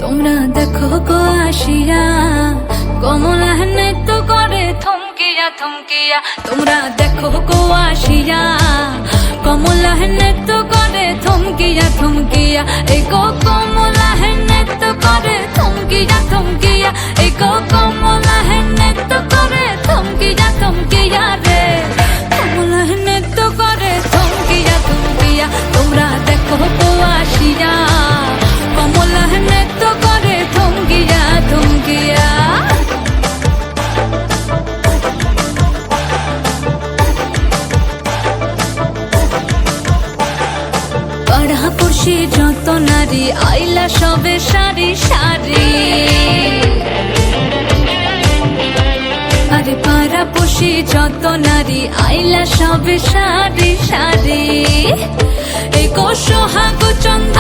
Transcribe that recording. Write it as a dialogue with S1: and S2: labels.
S1: তোমরা দেখো গো আসিয়া কমলা নৃত্য করে থমকিয়া থমকিয়া। তোমরা দেখো গো আসিয়া কমলা নৃত্য করে থমকিয়া থমকিয়া। এই গো কমলা নৃত্য করে থমকিয়া থমকিয়া। এই গো কমলা নৃত্য করে থমকিয়া থমকিয়া রে। কমলা নৃত্য করে থমকিয়া থমকিয়া। তোমরা দেখো গো আসিয়া কমলা নৃত্য করে থমকিয়া থমকিয়া। পাড়াপড়শি যত নারী আইলা সবে সারি সারি। আরে পাড়াপড়শি যত নারী আইলা সবে সারি সারি। এই গো সোহাগ চন্দ্র